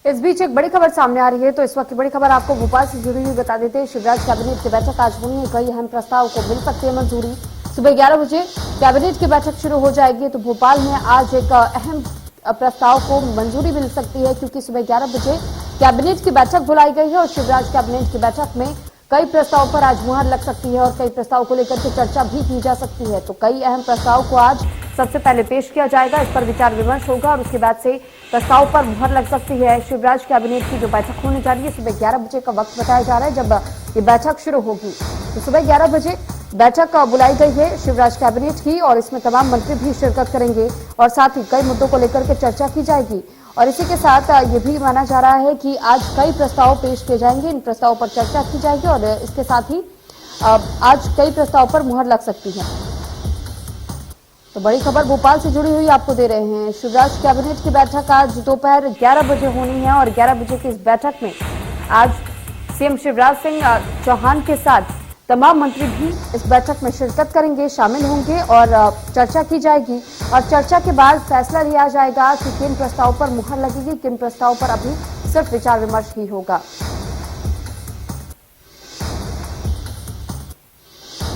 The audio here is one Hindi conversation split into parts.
इस बीच एक बड़ी खबर सामने आ रही है। तो इस वक्त की बड़ी खबर आपको भोपाल से जुड़ी हुई बता देते हैं। शिवराज कैबिनेट की बैठक आज होनी है। कई अहम प्रस्ताव को मिल सकती है मंजूरी। सुबह 11 बजे कैबिनेट की बैठक शुरू हो जाएगी। तो भोपाल में आज एक अहम प्रस्ताव को मंजूरी मिल सकती है, क्योंकि सुबह 11 बजे कैबिनेट की बैठक बुलाई गई है और शिवराज कैबिनेट की बैठक में कई प्रस्ताव पर आज मुहर लग सकती है और कई प्रस्ताव को लेकर के चर्चा भी की जा सकती है। तो कई अहम प्रस्ताव को आज सबसे पहले पेश किया जाएगा, इस पर विचार विमर्श होगा और उसके बाद से प्रस्ताव पर मुहर लग सकती है। शिवराज कैबिनेट की जो बैठक होने जा रही है, सुबह 11 बजे का वक्त बताया जा रहा है जब ये बैठक शुरू होगी। तो सुबह 11 बजे बैठक बुलाई गई है शिवराज कैबिनेट की और इसमें तमाम मंत्री भी शिरकत करेंगे और साथ ही कई मुद्दों को लेकर के चर्चा की जाएगी। और इसी के साथ ये भी माना जा रहा है कि आज कई प्रस्ताव पेश किए जाएंगे, इन प्रस्तावों पर चर्चा की जाएगी और इसके साथ ही आज कई प्रस्ताव पर मुहर लग सकती है। तो बड़ी खबर भोपाल से जुड़ी हुई आपको दे रहे हैं। शिवराज कैबिनेट की बैठक आज दोपहर 11 बजे होनी है और 11 बजे की इस बैठक में आज सीएम शिवराज सिंह चौहान के साथ तमाम मंत्री भी इस बैठक में शिरकत करेंगे, शामिल होंगे और चर्चा की जाएगी और चर्चा के बाद फैसला लिया जाएगा कि किन प्रस्ताव पर मुहर लगेगी, किन प्रस्ताव पर अभी सिर्फ विचार विमर्श ही होगा।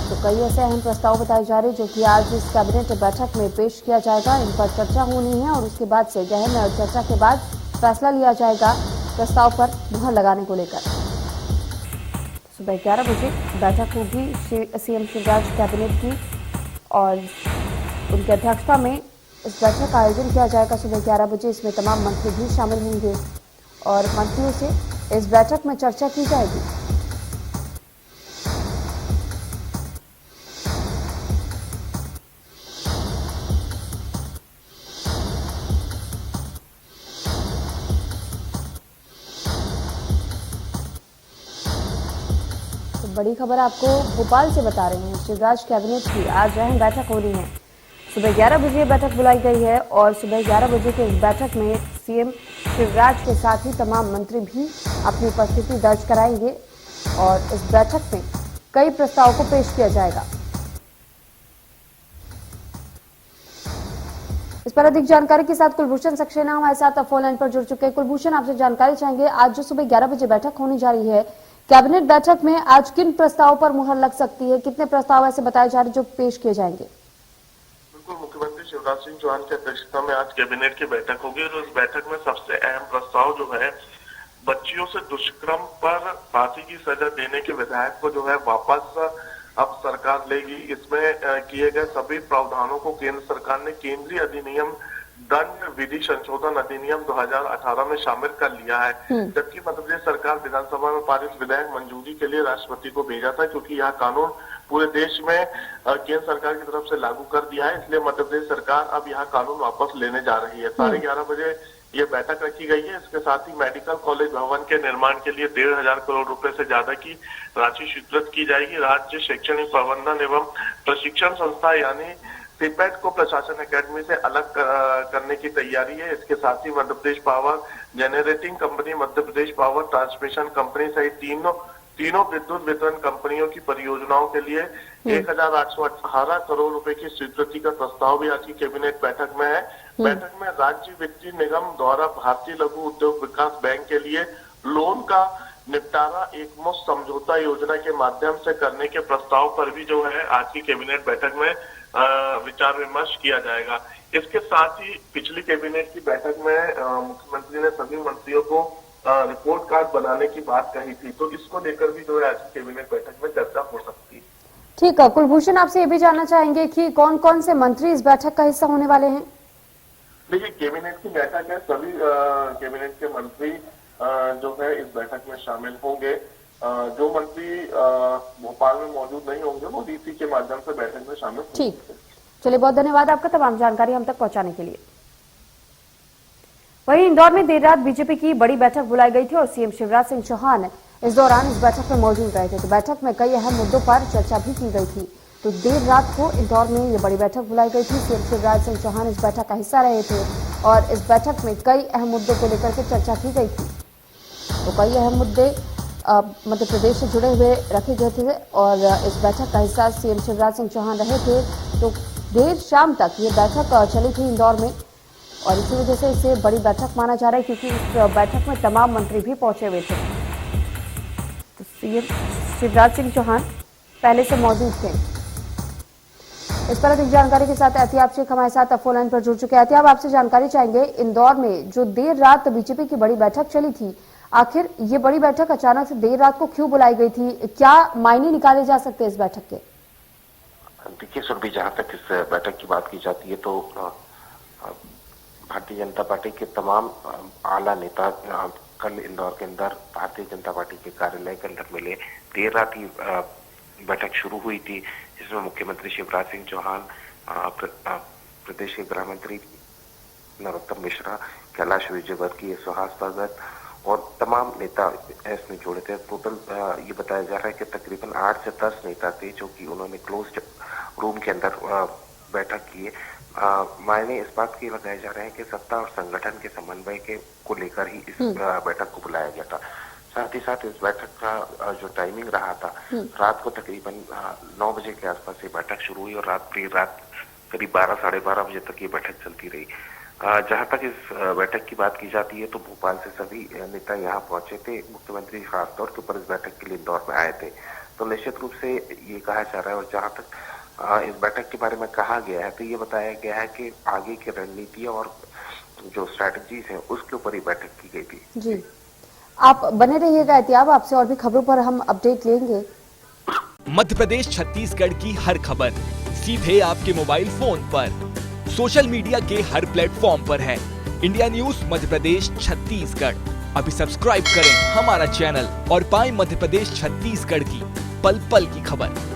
तो कई ऐसे अहम प्रस्ताव बताए जा रहे हैं जो कि आज इस कैबिनेट बैठक में पेश किया जाएगा, इन पर चर्चा होनी है और उसके बाद से गहन चर्चा के बाद फैसला लिया जाएगा प्रस्ताव पर मुहर लगाने को लेकर। सुबह 11 बजे बैठक होगी सीएम शिवराज कैबिनेट की और उनकी अध्यक्षता में इस बैठक का आयोजन किया जाएगा सुबह 11 बजे। इसमें तमाम मंत्री भी शामिल होंगे और मंत्रियों से इस बैठक में चर्चा की जाएगी। बड़ी खबर आपको भोपाल से बता रहे हैं। शिवराज कैबिनेट की आज अहम बैठक हो रही है। सुबह 11 बजे बैठक बुलाई गई है और सुबह 11 बजे की इस बैठक में सीएम शिवराज के साथ ही तमाम मंत्री भी अपनी उपस्थिति दर्ज कराएंगे और इस बैठक में कई प्रस्ताव को पेश किया जाएगा। इस पर अधिक जानकारी के साथ कुलभूषण सक्सेना हमारे साथ फोन लाइन पर जुड़ चुके हैं। कुलभूषण, आपसे जानकारी चाहेंगे, आज जो सुबह 11 बजे बैठक होने जा रही है कैबिनेट बैठक में आज किन प्रस्ताव पर मुहर लग सकती है, कितने प्रस्ताव ऐसे बताए जा रहे हैं जो पेश किए जाएंगे? बिल्कुल, मुख्यमंत्री शिवराज सिंह चौहान की अध्यक्षता में आज कैबिनेट की बैठक होगी और इस बैठक में सबसे अहम प्रस्ताव जो है बच्चियों से दुष्कर्म पर फांसी की सजा देने के विधेयक को जो है वापस अब सरकार लेगी। इसमें किए गए सभी प्रावधानों को केंद्र सरकार ने केंद्रीय अधिनियम दंड विधि संशोधन अधिनियम 2018 में शामिल कर लिया है, जबकि मध्य प्रदेश सरकार विधानसभा में पारित विधेयक मंजूरी के लिए राष्ट्रपति को भेजा था, क्योंकि यह कानून पूरे देश में केंद्र सरकार की तरफ से लागू कर दिया है। इसलिए मध्य प्रदेश सरकार अब यह कानून वापस लेने जा रही है। 11:30 बजे ये बैठक रखी गई है। इसके साथ ही मेडिकल कॉलेज भवन के निर्माण के लिए 1,500 करोड़ रुपए से ज्यादा की राशि स्वीकृत की जाएगी। राज्य शैक्षणिक प्रबंधन एवं प्रशिक्षण संस्था यानी सीपैट को प्रशासन अकेडमी से अलग करने की तैयारी है। इसके साथ ही Madhya Pradesh power generating company, Madhya Pradesh power transmission company सहित तीनों विद्युत वितरण कंपनियों की परियोजनाओं के लिए 1,818 करोड़ रुपए की स्वीकृति का प्रस्ताव भी आज की कैबिनेट बैठक में है। बैठक में राज्य वित्तीय निगम द्वारा भारतीय लघु उद्योग विकास बैंक के लिए लोन का निपटारा एकमुश्त समझौता योजना के माध्यम से करने के प्रस्ताव पर भी जो है आज की कैबिनेट बैठक में विचार विमर्श किया जाएगा। इसके साथ ही पिछली कैबिनेट की बैठक में मुख्यमंत्री ने सभी मंत्रियों को रिपोर्ट कार्ड बनाने की बात कही थी, तो इसको लेकर भी जो है आज की कैबिनेट बैठक में चर्चा हो सकती है। ठीक है कुलभूषण, आपसे ये भी जानना चाहेंगे कि कौन कौन से मंत्री इस बैठक का हिस्सा होने वाले हैं? देखिए, कैबिनेट की बैठक है, सभी कैबिनेट के मंत्री जो है इस बैठक में शामिल होंगे। जो मंत्री भोपाल में मौजूद नहीं होंगे वो डीसी के माध्यम से बैठक में शामिल होंगे। ठीक, चलिए बहुत धन्यवाद आपका तमाम जानकारी हम तक पहुंचाने के लिए। वहीं इंदौर में देर रात बीजेपी की बड़ी बैठक बुलाई गई थी और सीएम शिवराज सिंह चौहान इस दौरान इस बैठक में मौजूद रहे थे। तो बैठक में कई अहम मुद्दों पर चर्चा भी की गई थी। तो देर रात को इंदौर में ये बड़ी बैठक बुलाई गई थी। सीएम शिवराज सिंह चौहान इस बैठक का हिस्सा रहे थे और इस बैठक में कई अहम मुद्दों को लेकर के चर्चा की गई थी। तो कई अहम मुद्दे मध्य प्रदेश से जुड़े हुए रखे गए थे और इस बैठक का हिस्सा सीएम शिवराज सिंह चौहान रहे थे। तो देर शाम तक ये बैठक चली थी इंदौर में और इसी वजह से इसे बड़ी बैठक माना जा रहा है, क्योंकि इस बैठक में तमाम मंत्री भी पहुंचे हुए थे। तो सीएम शिवराज सिंह चौहान पहले से मौजूद थे। इस पर अधिक जानकारी के साथ एहतियाब शेख हमारे साथ फोन लाइन पर जुड़ चुके हैं। एहतियाब, आपसे जानकारी चाहेंगे, इंदौर में जो देर रात बीजेपी की बड़ी बैठक चली थी, आखिर ये बड़ी बैठक अचानक से देर रात को क्यों बुलाई गई थी? क्या मायने निकाले जा सकते हैं इस बैठक के? देखिए सुरभि, जहां तक इस बैठक की बात की जाती है तो भारतीय जनता पार्टी के तमाम आला नेता कल इंदौर के अंदर भारतीय जनता पार्टी के कार्यालय के अंदर मिले। देर रात ही बैठक शुरू हुई थी, जिसमें मुख्यमंत्री शिवराज सिंह चौहान, प्रदेश के गृह मंत्री नरोत्तम मिश्रा, कैलाश विजयवर्गीय, सुहास भगत और तमाम नेता इसमें जुड़े थे। टोटल ये बताया जा रहा है कि तकरीबन 8 से 10 नेता थे जो कि उन्होंने क्लोज्ड रूम के अंदर बैठक की। मायने इस बात के लगाए जा रहे हैं कि सत्ता और संगठन के समन्वय के को लेकर ही इस बैठक को बुलाया गया था। साथ ही साथ इस बैठक का जो टाइमिंग रहा था, रात को तकरीबन 9 बजे के आसपास ये बैठक शुरू हुई और रात करीब 12 साढ़े 12 बजे तक ये बैठक चलती रही। जहां तक इस बैठक की बात की जाती है तो भोपाल से सभी नेता यहाँ पहुंचे थे। मुख्यमंत्री खासतौर के ऊपर इस बैठक के लिए इंदौर में आए थे। तो निश्चित रूप से ये कहा जा रहा है, और जहां तक इस बैठक के बारे में कहा गया है तो ये बताया गया है कि आगे की रणनीति और जो स्ट्रैटेजीज हैं उसके ऊपर ही बैठक की गई थी। जी, आप बने रहिएगा एहतियाब, आपसे और भी खबरों पर हम अपडेट लेंगे। मध्य प्रदेश छत्तीसगढ़ की हर खबर सीधे आपके मोबाइल फोन पर, सोशल मीडिया के हर प्लेटफॉर्म पर है। इंडिया न्यूज मध्य प्रदेश छत्तीसगढ़, अभी सब्सक्राइब करें हमारा चैनल और पाएं मध्य प्रदेश छत्तीसगढ़ की पल पल की खबर।